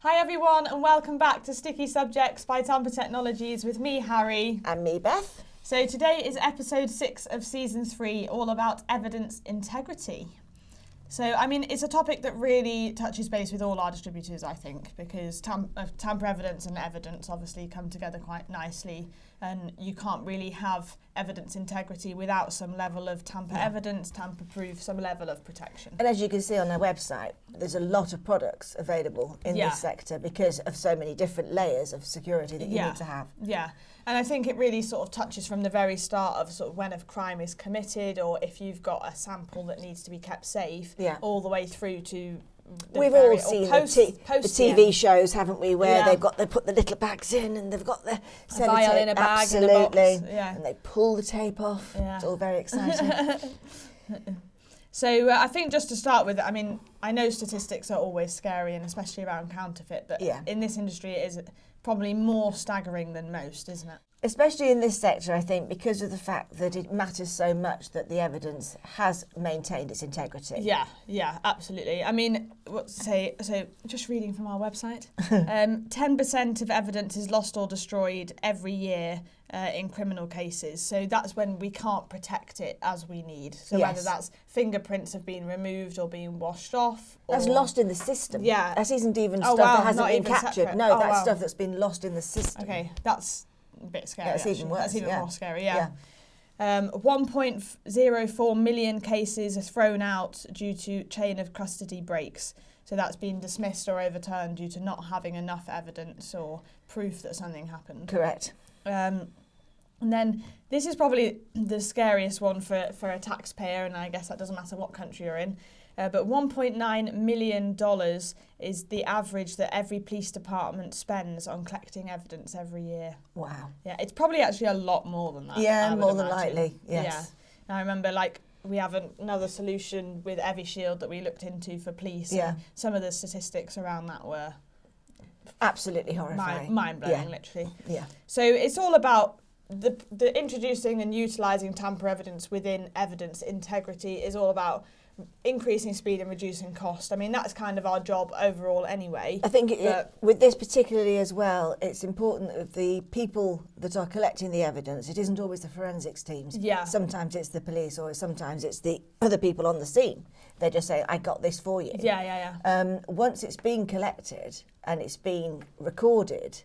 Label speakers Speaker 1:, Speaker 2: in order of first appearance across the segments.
Speaker 1: Hi everyone and welcome back to Sticky Subjects by Tamper Technologies with me, Harry.
Speaker 2: And me, Beth.
Speaker 1: So today is episode 6 of season 3, all about evidence integrity. So, I mean, it's a topic that really touches base with all our distributors, I think, because tamper evidence and evidence obviously come together quite nicely, and you can't really have evidence integrity without some level of tamper evidence, tamper proof, some level of protection.
Speaker 2: And as you can see on our website, there's a lot of products available in this sector because of so many different layers of security that you need to have.
Speaker 1: Yeah. And I think it really sort of touches from the very start of sort of when a crime is committed, or if you've got a sample that needs to be kept safe, all the way through to
Speaker 2: we've all seen the TV shows, haven't we, where they put the little bags in and they've got the
Speaker 1: vial in a bag,
Speaker 2: absolutely,
Speaker 1: in a box.
Speaker 2: And they pull the tape off. It's all very exciting.
Speaker 1: So I think just to start with, I mean, I know statistics are always scary, and especially around counterfeit, but in this industry it is probably more staggering than most, isn't it?
Speaker 2: Especially in this sector, I think, because of the fact that it matters so much that the evidence has maintained its integrity.
Speaker 1: Yeah, absolutely. I mean, so just reading from our website, 10% of evidence is lost or destroyed every year in criminal cases. So that's when we can't protect it as we need. So whether that's fingerprints have been removed or being washed off.
Speaker 2: That's lost in the system.
Speaker 1: Yeah.
Speaker 2: That isn't even stuff that hasn't been captured.
Speaker 1: Separate.
Speaker 2: No, that's stuff that's been lost in the system.
Speaker 1: Okay, that's a bit scary.
Speaker 2: That's even worse.
Speaker 1: That's even more scary, 1.04 million cases are thrown out due to chain of custody breaks. So that's been dismissed or overturned due to not having enough evidence or proof that something happened.
Speaker 2: Correct.
Speaker 1: And then this is probably the scariest one for a taxpayer, and I guess that doesn't matter what country you're in. But $1.9 million is the average that every police department spends on collecting evidence every year.
Speaker 2: Wow.
Speaker 1: Yeah, it's probably actually a lot more than that.
Speaker 2: Yeah, more than likely, yes.
Speaker 1: Yeah. I remember, we have another solution with EviShield that we looked into for police.
Speaker 2: Yeah.
Speaker 1: And some of the statistics around that were
Speaker 2: absolutely horrifying.
Speaker 1: Mind-blowing, literally.
Speaker 2: Yeah.
Speaker 1: So it's all about the introducing and utilising tamper evidence within evidence integrity is all about increasing speed and reducing cost. I mean, that's kind of our job overall anyway.
Speaker 2: I think with this particularly as well, it's important that the people that are collecting the evidence, it isn't always the forensics teams.
Speaker 1: Yeah.
Speaker 2: Sometimes it's the police, or sometimes it's the other people on the scene. They just say, I got this for you.
Speaker 1: Yeah.
Speaker 2: Once it's been collected and it's been recorded,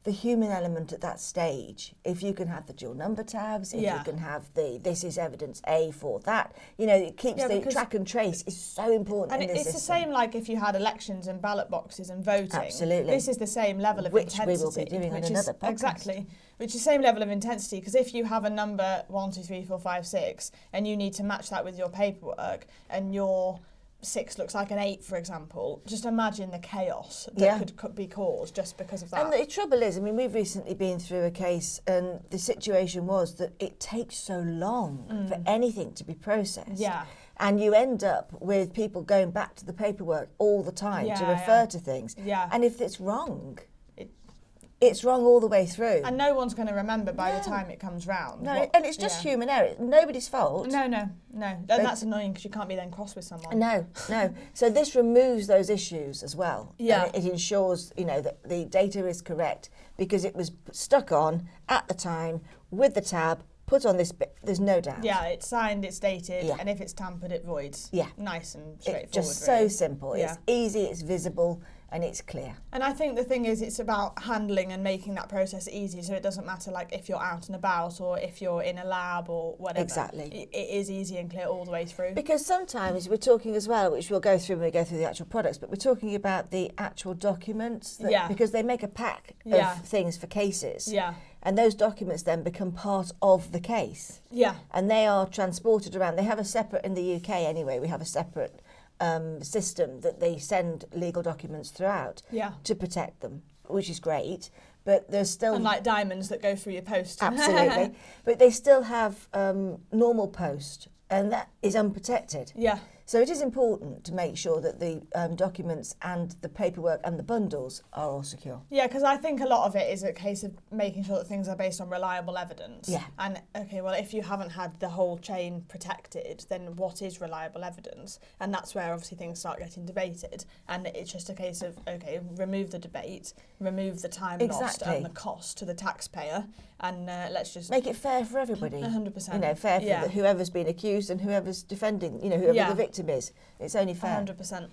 Speaker 2: the human element at that stage, if you can have the dual number tabs, if you can have this is evidence A for that, it keeps the track and trace is so important in this system.
Speaker 1: And it's the same like if you had elections and ballot boxes and voting.
Speaker 2: Absolutely.
Speaker 1: This is the same level of intensity.
Speaker 2: Which we will be doing on another podcast.
Speaker 1: Exactly. Which is the same level of intensity, because if you have a number 1, 2, 3, 4, 5, 6, and you need to match that with your paperwork, and your 6 looks like an 8, for example, just imagine the chaos that could be caused just because of that.
Speaker 2: And the trouble is, I mean, we've recently been through a case, and the situation was that it takes so long for anything to be processed.
Speaker 1: Yeah.
Speaker 2: And you end up with people going back to the paperwork all the time to refer to things.
Speaker 1: Yeah.
Speaker 2: And if it's wrong, it's wrong all the way through.
Speaker 1: And no one's going to remember by the time it comes round.
Speaker 2: No, and it's just human error. It's nobody's fault.
Speaker 1: No. And that's annoying because you can't be then cross with someone.
Speaker 2: No. So this removes those issues as well.
Speaker 1: Yeah.
Speaker 2: And it ensures, that the data is correct because it was stuck on at the time with the tab, put on this bit. There's no doubt.
Speaker 1: Yeah, it's signed, it's dated, and if it's tampered, it voids.
Speaker 2: Yeah.
Speaker 1: Nice and straightforward.
Speaker 2: It's just so simple. Yeah. It's easy, it's visible, and it's clear.
Speaker 1: And I think the thing is, it's about handling and making that process easy, so it doesn't matter like if you're out and about or if you're in a lab or whatever.
Speaker 2: Exactly.
Speaker 1: It is easy and clear all the way through.
Speaker 2: Because sometimes we're talking as well, which we'll go through when we go through the actual products, but we're talking about the actual documents. Because they make a pack of things for cases.
Speaker 1: Yeah.
Speaker 2: And those documents then become part of the case.
Speaker 1: Yeah.
Speaker 2: And they are transported around. They have a separate, in the UK anyway, we have a separate system that they send legal documents throughout to protect them, which is great. But there's still...
Speaker 1: Unlike diamonds that go through your post.
Speaker 2: Absolutely. But they still have normal post, and that is unprotected.
Speaker 1: Yeah.
Speaker 2: So it is important to make sure that the documents and the paperwork and the bundles are all secure.
Speaker 1: Yeah, because I think a lot of it is a case of making sure that things are based on reliable evidence.
Speaker 2: Yeah.
Speaker 1: And, okay, well, if you haven't had the whole chain protected, then what is reliable evidence? And that's where, obviously, things start getting debated. And it's just a case of, okay, remove the debate, remove the time lost and the cost to the taxpayer, and let's just...
Speaker 2: Make it fair for everybody.
Speaker 1: 100%.
Speaker 2: You know, fair for whoever's been accused and whoever's defending, you know, whoever the victim is. It's only fair.
Speaker 1: 100%.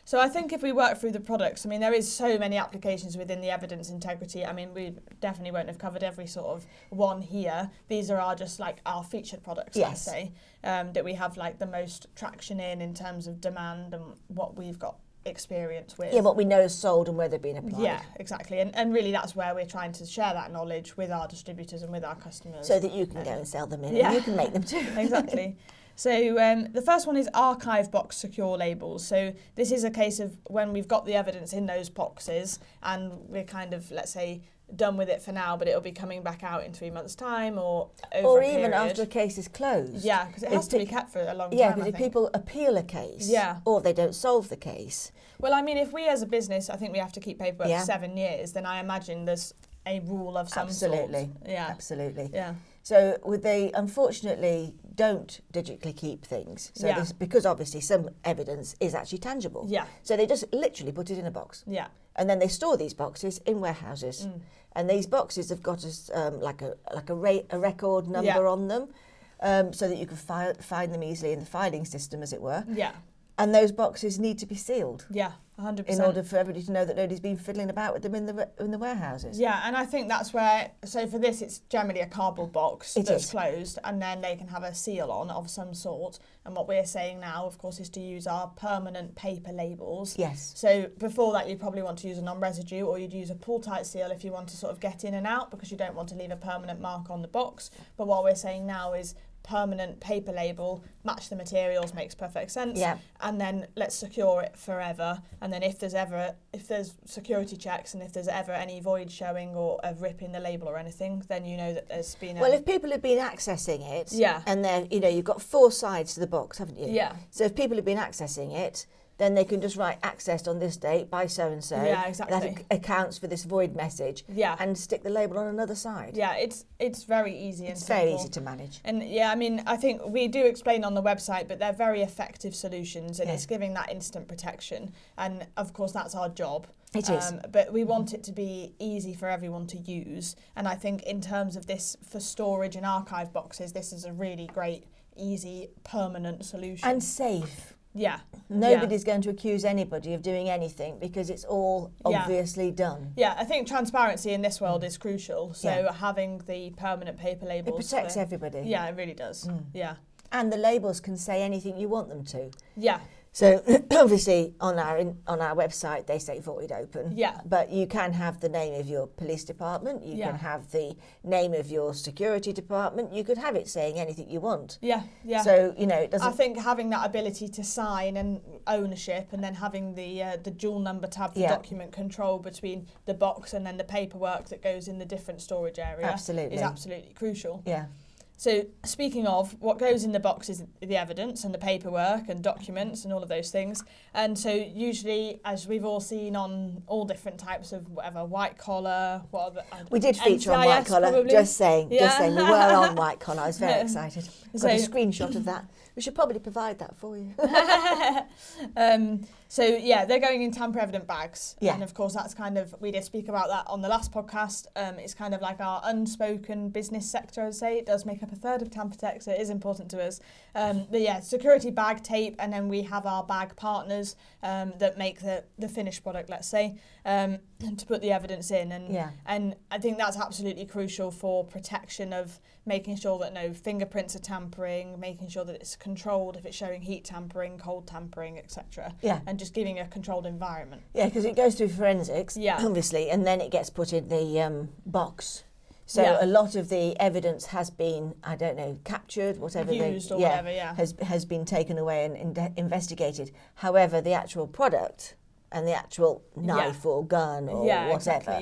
Speaker 1: So I think if we work through the products, I mean, there is so many applications within the evidence integrity. I mean, we definitely won't have covered every sort of one here. These are our featured products, let's say, that we have like the most traction in terms of demand and what we've got experience with.
Speaker 2: Yeah, what we know is sold and where they're being applied.
Speaker 1: Yeah, exactly. And really that's where we're trying to share that knowledge with our distributors and with our customers.
Speaker 2: So that you can go and sell them in and you can make them too.
Speaker 1: Exactly. So the first one is archive box secure labels. So this is a case of when we've got the evidence in those boxes and we're kind of, let's say, done with it for now, but it'll be coming back out in 3 months' time or over a period.
Speaker 2: Even after a case is closed.
Speaker 1: Yeah, because it has to be kept for a long time.
Speaker 2: Yeah, because if people appeal a case or they don't solve the case.
Speaker 1: Well, I mean, if we as a business, I think we have to keep paperwork for 7 years, then I imagine there's a rule of some sort. Yeah.
Speaker 2: Absolutely.
Speaker 1: Yeah.
Speaker 2: So they unfortunately don't digitally keep things. So this, because obviously some evidence is actually tangible.
Speaker 1: Yeah.
Speaker 2: So they just literally put it in a box.
Speaker 1: Yeah.
Speaker 2: And then they store these boxes in warehouses. And these boxes have got like a record number on them, so that you can find them easily in the filing system, as it were.
Speaker 1: Yeah.
Speaker 2: And those boxes need to be sealed.
Speaker 1: Yeah, 100%.
Speaker 2: In order for everybody to know that nobody's been fiddling about with them in the warehouses.
Speaker 1: Yeah, and I think that's where, so for this it's generally a cardboard box that's closed, and then they can have a seal on of some sort. And what we're saying now, of course, is to use our permanent paper labels.
Speaker 2: Yes.
Speaker 1: So before that you'd probably want to use a non-residue, or you'd use a pull-tight seal if you want to sort of get in and out, because you don't want to leave a permanent mark on the box. But what we're saying now is permanent paper label, match the materials, makes perfect sense.
Speaker 2: Yeah.
Speaker 1: And then let's secure it forever. And then if there's security checks and if there's ever any void showing or a rip in the label or anything, then you know that there's been
Speaker 2: Well, if people have been accessing it,
Speaker 1: Yeah.
Speaker 2: and then you've got 4 sides to the box, haven't you?
Speaker 1: Yeah.
Speaker 2: So if people have been accessing it, then they can just write accessed on this date by so-and-so.
Speaker 1: Yeah, exactly.
Speaker 2: That accounts for this void message.
Speaker 1: Yeah.
Speaker 2: And stick the label on another side.
Speaker 1: Yeah, it's very easy and simple.
Speaker 2: It's very easy to manage.
Speaker 1: And yeah, I mean, I think we do explain on the website, but they're very effective solutions, and it's giving that instant protection. And of course, that's our job.
Speaker 2: It is.
Speaker 1: But we want it to be easy for everyone to use. And I think in terms of this for storage and archive boxes, this is a really great, easy, permanent solution.
Speaker 2: And safe.
Speaker 1: Yeah.
Speaker 2: Nobody's going to accuse anybody of doing anything because it's all obviously done.
Speaker 1: Yeah, I think transparency in this world is crucial. So having the permanent paper labels...
Speaker 2: It protects everybody.
Speaker 1: Yeah, it really does. Yeah.
Speaker 2: And the labels can say anything you want them to.
Speaker 1: Yeah.
Speaker 2: So obviously on our website they say void open.
Speaker 1: Yeah.
Speaker 2: But you can have the name of your police department, you can have the name of your security department, you could have it saying anything you want.
Speaker 1: Yeah, yeah.
Speaker 2: So, it doesn't...
Speaker 1: I think having that ability to sign and ownership, and then having the dual number tab for document control between the box and then the paperwork that goes in the different storage area is absolutely crucial.
Speaker 2: Yeah.
Speaker 1: So speaking of, what goes in the box is the evidence and the paperwork and documents and all of those things. And so usually, as we've all seen on all different types of whatever, white collar,
Speaker 2: we did feature on white collar,
Speaker 1: probably.
Speaker 2: just saying, we were on white collar. I was very excited. Got a screenshot of that. We should probably provide that for you.
Speaker 1: So yeah, they're going in tamper evident bags.
Speaker 2: Yeah.
Speaker 1: And of course that's kind of, we did speak about that on the last podcast. It's kind of like our unspoken business sector, I'd say. It does make up a third of Tamper Tech, so it is important to us. But yeah, security bag tape, and then we have our bag partners that make the finished product, let's say, to put the evidence in. And I think that's absolutely crucial for protection of making sure that no fingerprints are tampering, making sure that it's controlled if it's showing heat tampering, cold tampering, etc.
Speaker 2: Yeah.
Speaker 1: And just giving a controlled environment.
Speaker 2: Yeah, because it goes through forensics, obviously, and then it gets put in the box. So a lot of the evidence has been, I don't know, captured, whatever, has been taken away and investigated. However, the actual product and the actual knife or gun or whatever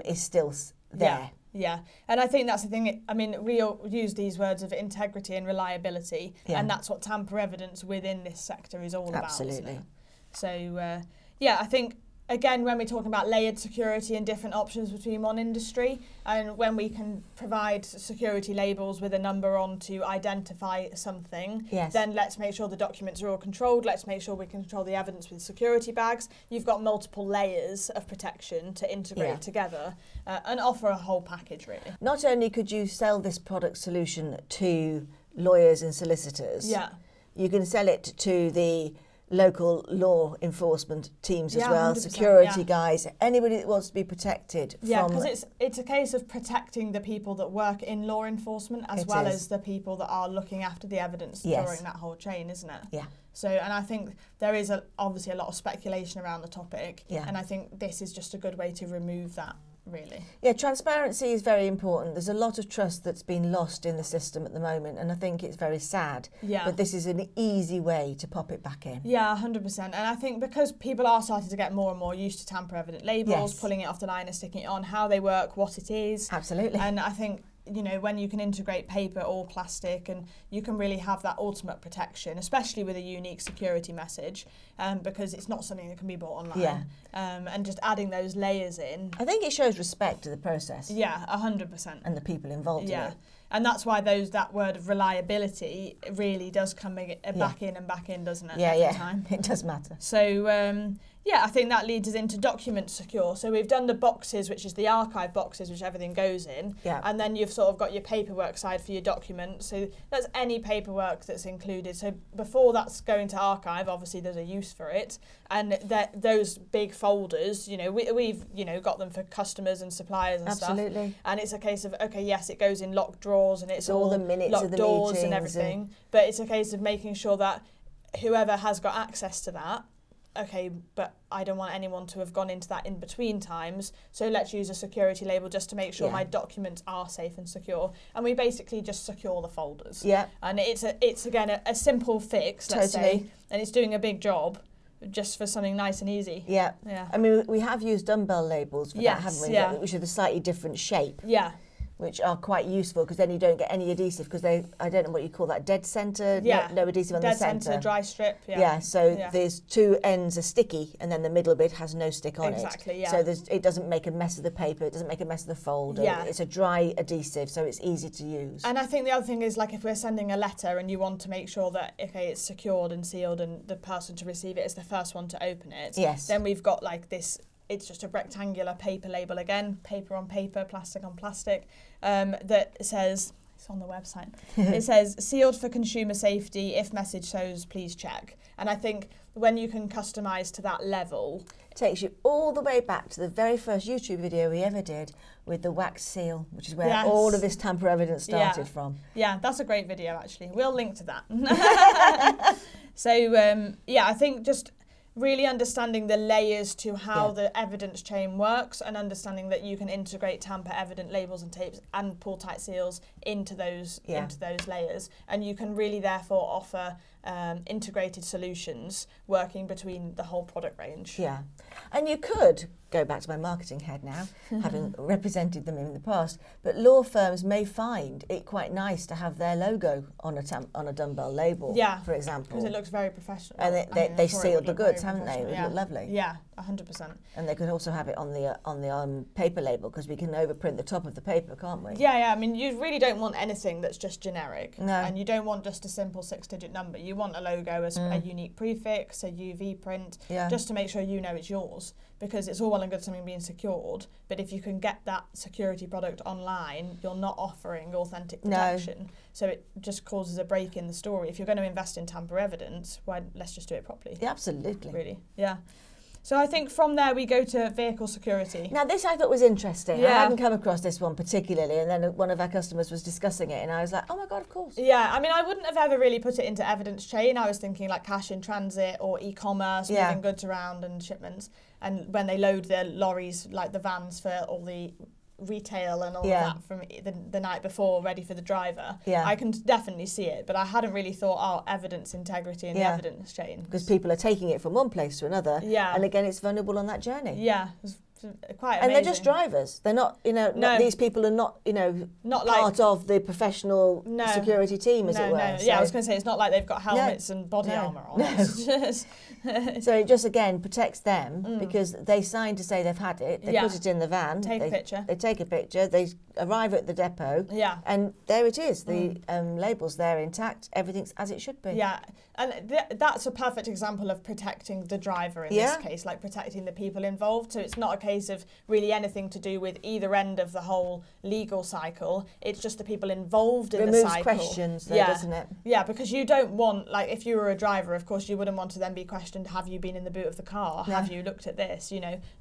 Speaker 2: is still there.
Speaker 1: Yeah, and I think that's the thing. I mean, we all use these words of integrity and reliability, and that's what tamper evidence within this sector is all about.
Speaker 2: Absolutely.
Speaker 1: So, yeah, I think, again, when we're talking about layered security and different options between one industry, and when we can provide security labels with a number on to identify something, then let's make sure the documents are all controlled. Let's make sure we can control the evidence with security bags. You've got multiple layers of protection to integrate together and offer a whole package, really.
Speaker 2: Not only could you sell this product solution to lawyers and solicitors, you can sell it to the local law enforcement teams as well, security guys, anybody that wants to be protected from...
Speaker 1: Yeah, because it's a case of protecting the people that work in law enforcement as well as the people that are looking after the evidence during that whole chain, isn't it?
Speaker 2: Yeah.
Speaker 1: So, and I think there is obviously a lot of speculation around the topic, and I think this is just a good way to remove that, really.
Speaker 2: Yeah, transparency is very important. There's a lot of trust that's been lost in the system at the moment, and I think it's very sad.
Speaker 1: Yeah.
Speaker 2: But this is an easy way to pop it back in.
Speaker 1: Yeah, 100%. And I think because people are starting to get more and more used to tamper-evident labels, pulling it off the line and sticking it on, how they work, what it is.
Speaker 2: Absolutely.
Speaker 1: And I think, you know, when you can integrate paper or plastic, and you can really have that ultimate protection, especially with a unique security message, because it's not something that can be bought online.
Speaker 2: Yeah.
Speaker 1: And just adding those layers in.
Speaker 2: I think it shows respect to the process.
Speaker 1: Yeah, 100%.
Speaker 2: And the people involved in it.
Speaker 1: And that's why that word of reliability really does come back in, doesn't it?
Speaker 2: Yeah,
Speaker 1: every time.
Speaker 2: It does matter.
Speaker 1: So, yeah, I think that leads us into document secure. So we've done the boxes, which is the archive boxes, which everything goes in.
Speaker 2: Yeah.
Speaker 1: And then you've sort of got your paperwork side for your document. So that's any paperwork that's included. So before that's going to archive, obviously there's a use for it. And those big folders, you know, we've got them for customers and suppliers and stuff.
Speaker 2: Absolutely.
Speaker 1: And it's a case of, okay, yes, it goes in locked drawers and it's
Speaker 2: all the minutes
Speaker 1: locked
Speaker 2: of the
Speaker 1: doors
Speaker 2: meetings
Speaker 1: and everything. But it's a case of making sure that whoever has got access to that, okay, but I don't want anyone to have gone into that in between times, so let's use a security label just to make sure my documents are safe and secure. And we basically just secure the folders.
Speaker 2: Yeah.
Speaker 1: And it's again a simple fix, let's say, and it's doing a big job just for something nice and easy.
Speaker 2: Yeah.
Speaker 1: Yeah.
Speaker 2: I mean, we have used dumbbell labels for that, haven't we?
Speaker 1: Yeah.
Speaker 2: Which are the slightly different shape.
Speaker 1: Yeah.
Speaker 2: Which are quite useful because then you don't get any adhesive because I don't know what you call that, dead centre, no adhesive on the centre.
Speaker 1: Dead centre, dry strip,
Speaker 2: so there's two ends are sticky and then the middle bit has no stick on it.
Speaker 1: Exactly, yeah.
Speaker 2: So it doesn't make a mess of the paper, it doesn't make a mess of the folder.
Speaker 1: Yeah.
Speaker 2: It's a dry adhesive, so it's easy to use.
Speaker 1: And I think the other thing is, like, if we're sending a letter and you want to make sure that, okay, it's secured and sealed and the person to receive it is the first one to open it, then we've got like this, it's just a rectangular paper label again, paper on paper, plastic on plastic, that says, it's on the website, it says sealed for consumer safety, if message shows, please check. And I think when you can customise to that level,
Speaker 2: it takes you all the way back to the very first YouTube video we ever did with the wax seal, which is where all of this tamper evidence started from.
Speaker 1: Yeah, that's a great video actually. We'll link to that. So, I think just really understanding the layers to how the evidence chain works and understanding that you can integrate tamper evident labels and tapes and pull tight seals into those layers, and you can really therefore offer integrated solutions working between the whole product range.
Speaker 2: Yeah, and you could go back to my marketing head now, having represented them in the past, but law firms may find it quite nice to have their logo on a dumbbell label, for example.
Speaker 1: Because it looks very professional.
Speaker 2: And they sealed the goods, haven't they? It would look lovely.
Speaker 1: Yeah, 100%.
Speaker 2: And they could also have it on the paper label, because we can overprint the top of the paper, can't we?
Speaker 1: Yeah, I mean, you really don't want anything that's just generic.
Speaker 2: No.
Speaker 1: And you don't want just a simple 6-digit number. You want a logo, a unique prefix, a UV print, just to make sure you know it's yours. Because it's all well and good something being secured, but if you can get that security product online, you're not offering authentic protection. No. So it just causes a break in the story. If you're going to invest in tamper evidence, let's just do it properly.
Speaker 2: Yeah, absolutely.
Speaker 1: Really, yeah. So I think from there we go to vehicle security.
Speaker 2: Now this I thought was interesting. I hadn't come across this one particularly, and then one of our customers was discussing it and I was like, oh my God, of course.
Speaker 1: Yeah, I mean, I wouldn't have ever really put it into evidence chain. I was thinking like cash in transit or e-commerce, moving goods around and shipments. And when they load their lorries, like the vans for all the retail and all of that from the night before, ready for the driver. I can definitely see it, but I hadn't really thought, evidence integrity in the evidence chain.
Speaker 2: Because people are taking it from one place to another, and again, it's vulnerable on that journey.
Speaker 1: Yeah, it's Quite amazing.
Speaker 2: And they're just drivers. They're not, these people are not,
Speaker 1: not
Speaker 2: part of the professional security team, as it were.
Speaker 1: No. Yeah, I was going to say, it's not like they've got helmets and body armour on. No.
Speaker 2: So it just, again, protects them because they sign to say they've had it. They put it in the van.
Speaker 1: Take a picture.
Speaker 2: They take a picture. They arrive at the depot.
Speaker 1: Yeah.
Speaker 2: And there it is. The label's there intact. Everything's as it should be.
Speaker 1: Yeah. And that's a perfect example of protecting the driver in this case, like protecting the people involved. So it's not a case of really anything to do with either end of the whole legal cycle. It's just the people involved in the cycle.
Speaker 2: Removes questions, though, doesn't it?
Speaker 1: Yeah, because you don't want, like, if you were a driver, of course, you wouldn't want to then be questioned, have you been in the boot of the car? No. Have you looked at this?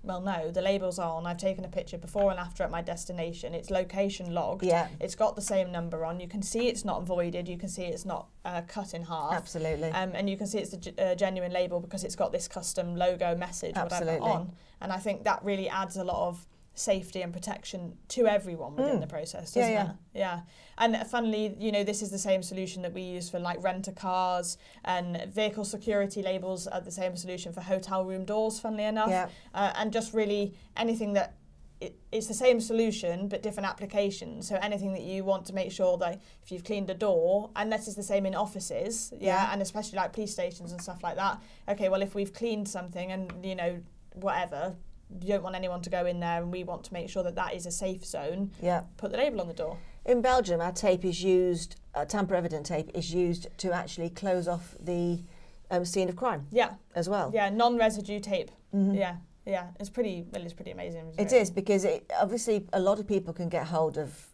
Speaker 1: Well, no, the label's on. I've taken a picture before and after at my destination. It's location logged.
Speaker 2: Yeah.
Speaker 1: It's got the same number on. You can see it's not voided. You can see it's not cut in half.
Speaker 2: Absolutely.
Speaker 1: And you can see it's a genuine label because it's got this custom logo message, whatever, on. And I think that really adds a lot of safety and protection to everyone within the process, doesn't it? Yeah. And funnily, this is the same solution that we use for like rent-a-cars, and vehicle security labels are the same solution for hotel room doors, funnily enough. Yeah. And just really anything that it's the same solution but different applications. So anything that you want to make sure that if you've cleaned a door, and this is the same in offices, and especially like police stations and stuff like that. Okay, well, if we've cleaned something and whatever, you don't want anyone to go in there, and we want to make sure that that is a safe zone. Yeah. Put the label on the door.
Speaker 2: In Belgium, our tape is used. Tamper evident tape is used to actually close off the scene of crime. Yeah. As well.
Speaker 1: Yeah, non-residue tape. Mm-hmm. Yeah. Yeah, it's pretty amazing.
Speaker 2: It is, because obviously a lot of people can get hold of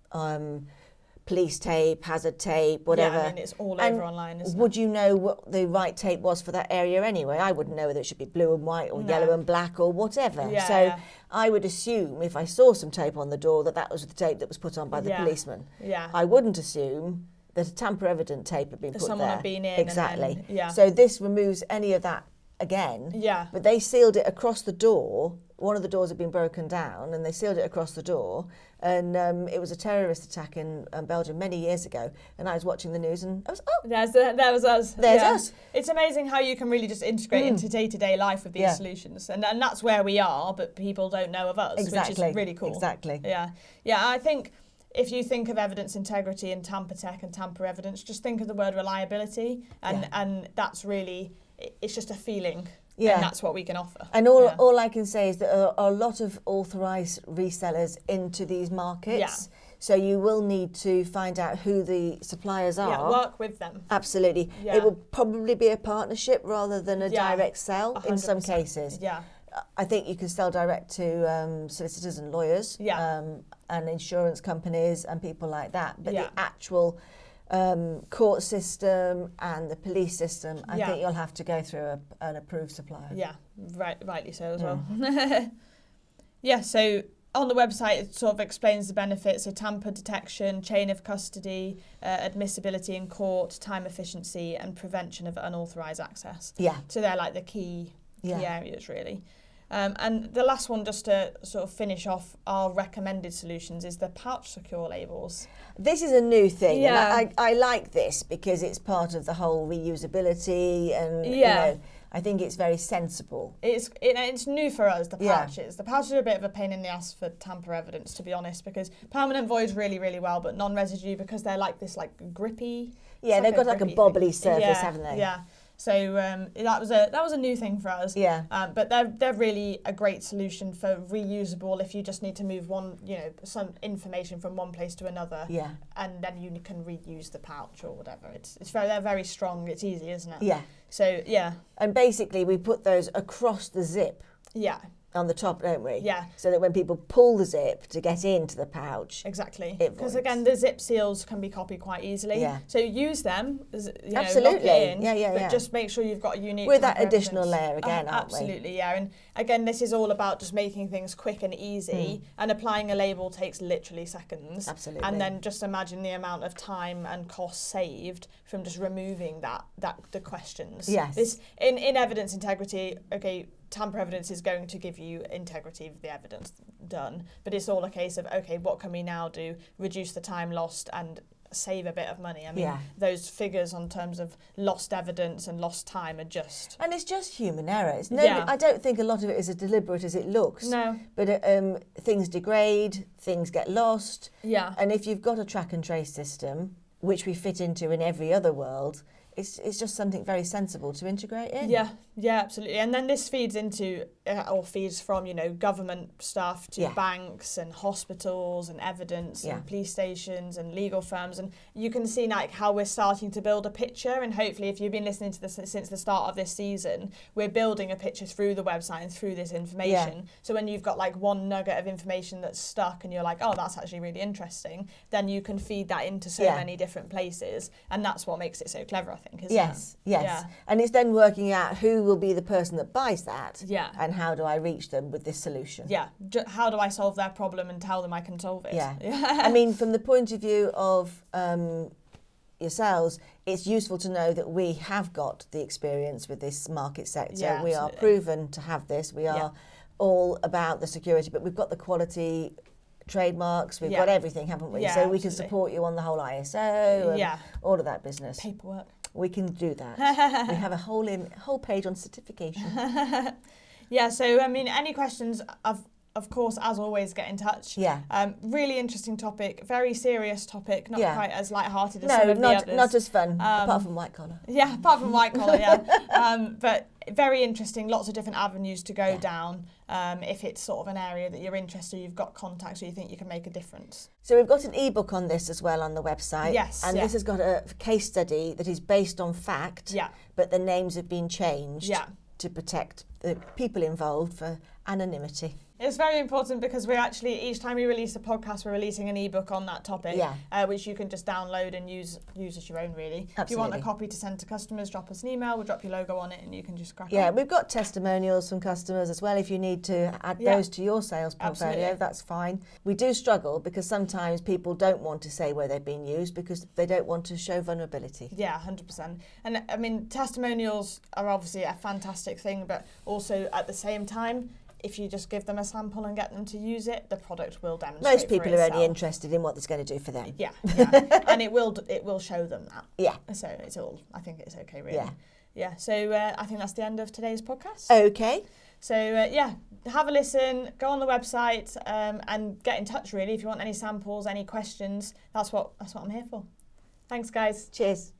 Speaker 2: police tape, hazard tape, whatever.
Speaker 1: Yeah, and it's all over online, isn't it?
Speaker 2: Would you know what the right tape was for that area anyway? I wouldn't know whether it should be blue and white or yellow and black or whatever. Yeah, I would assume if I saw some tape on the door that was the tape that was put on by the policeman. Yeah. I wouldn't assume that a tamper evident tape had been put there.
Speaker 1: Someone had been in.
Speaker 2: Exactly. So this removes any of that again. Yeah. But they sealed it across the door. One of the doors had been broken down, and they sealed it across the door. And it was a terrorist attack in Belgium many years ago. And I was watching the news, and I was,
Speaker 1: there was us.
Speaker 2: There's us.
Speaker 1: It's amazing how you can really just integrate into day-to-day life with these solutions. And that's where we are, but people don't know of us, which is really cool.
Speaker 2: Exactly.
Speaker 1: Yeah. Yeah, I think if you think of evidence integrity and tamper tech and tamper evidence, just think of the word reliability. And that's really, it's just a feeling. Yeah. And that's what we can offer.
Speaker 2: And all I can say is that there are a lot of authorised resellers into these markets. Yeah. So you will need to find out who the suppliers are.
Speaker 1: Yeah, work with them.
Speaker 2: Absolutely. Yeah. It will probably be a partnership rather than a direct sell 100%. In some cases. Yeah. I think you can sell direct to solicitors and lawyers and insurance companies and people like that. But the actual court system and the police system, I think you'll have to go through an approved supplier.
Speaker 1: Yeah, rightly so as well. Yeah, so on the website it sort of explains the benefits of tamper detection, chain of custody, admissibility in court, time efficiency, and prevention of unauthorised access. Yeah. So they're like the key areas really. And the last one, just to sort of finish off our recommended solutions, is the pouch secure labels.
Speaker 2: This is a new thing, and I like this because it's part of the whole reusability, and I think it's very sensible.
Speaker 1: It's new for us, the pouches. Yeah. The pouches are a bit of a pain in the ass for tamper evidence, to be honest, because permanent void's really, really well, but non-residue, because they're like this grippy.
Speaker 2: Yeah, they've got like a bobbly surface, haven't they?
Speaker 1: Yeah. So that was a new thing for us. Yeah. But they're really a great solution for reusable if you just need to move some information from one place to another. Yeah. And then you can reuse the pouch or whatever. They're very strong. It's easy, isn't it? Yeah. So yeah.
Speaker 2: And basically we put those across the zip. Yeah. On the top, don't we? Yeah. So that when people pull the zip to get into the pouch,
Speaker 1: exactly. Because again, the zip seals can be copied quite easily. Yeah. So use them.
Speaker 2: Absolutely.
Speaker 1: Lock it in, but just make sure you've got a unique.
Speaker 2: With that additional layer again, aren't we?
Speaker 1: Absolutely, yeah. And again, this is all about just making things quick and easy. And applying a label takes literally seconds. Absolutely. And then just imagine the amount of time and cost saved from just removing the questions. Yes. This in evidence integrity. Okay. Tamper evidence is going to give you integrity of the evidence done, but it's all a case of, okay, what can we now do? Reduce the time lost and save a bit of money. I mean,
Speaker 2: Yeah.
Speaker 1: those figures on terms of lost evidence and lost time are just...
Speaker 2: And it's just human error.
Speaker 1: Yeah.
Speaker 2: I don't think a lot of it is as deliberate as it looks.
Speaker 1: No.
Speaker 2: But things degrade, things get lost.
Speaker 1: Yeah.
Speaker 2: And if you've got a track and trace system, which we fit into in every other world, it's just something very sensible to integrate in.
Speaker 1: Yeah, absolutely. And then this feeds into, or feeds from, government stuff to banks and hospitals and evidence and police stations and legal firms. And you can see like how we're starting to build a picture. And hopefully if you've been listening to this since the start of this season, we're building a picture through the website and through this information.
Speaker 2: Yeah.
Speaker 1: So when you've got like one nugget of information that's stuck and you're like, oh, that's actually really interesting, then you can feed that into so many different places. And that's what makes it so clever, I think, isn't it?
Speaker 2: Yes.
Speaker 1: Yeah.
Speaker 2: And it's then working out who will be the person that buys that.
Speaker 1: Yeah.
Speaker 2: And how do I reach them with this solution?
Speaker 1: Yeah. How do I solve their problem and tell them I can solve it?
Speaker 2: Yeah. I mean, from the point of view of yourselves, it's useful to know that we have got the experience with this market sector.
Speaker 1: Yeah,
Speaker 2: we are proven to have this. We are all about the security, but we've got the quality trademarks, we've got everything, haven't we?
Speaker 1: Yeah,
Speaker 2: so we can support you on the whole ISO and all of that business.
Speaker 1: Paperwork.
Speaker 2: We can do that. We have a whole page on certification.
Speaker 1: Yeah, so I mean, any questions, of course, as always, get in touch.
Speaker 2: Yeah.
Speaker 1: Really interesting topic, very serious topic, not quite as light-hearted as some of the others.
Speaker 2: No, not as fun, apart from white collar.
Speaker 1: Yeah, apart from white collar, but very interesting, lots of different avenues to go down. If it's sort of an area that you're interested in, you've got contacts or you think you can make a difference.
Speaker 2: So we've got an ebook on this as well on the website.
Speaker 1: Yes.
Speaker 2: And this has got a case study that is based on fact, but the names have been changed to protect the people involved for anonymity.
Speaker 1: It's very important because we're actually, each time we release a podcast, we're releasing an ebook on that topic, which you can just download and use as your own, really.
Speaker 2: Absolutely.
Speaker 1: If you want a copy to send to customers, drop us an email, we'll drop your logo on it and you can just crack on.
Speaker 2: Yeah, we've got testimonials from customers as well. If you need to add those to your sales portfolio, that's fine. We do struggle because sometimes people don't want to say where they've been used because they don't want to show vulnerability.
Speaker 1: Yeah, 100%. And I mean, testimonials are obviously a fantastic thing, but also at the same time, if you just give them a sample and get them to use it, the product will demonstrate.
Speaker 2: Most people are only interested in what it's going to do for them.
Speaker 1: Yeah, and it will show them that.
Speaker 2: Yeah.
Speaker 1: So I think it's okay, really. Yeah. So I think that's the end of today's podcast.
Speaker 2: Okay.
Speaker 1: So have a listen, go on the website, and get in touch. Really, if you want any samples, any questions, that's what I'm here for. Thanks, guys.
Speaker 2: Cheers.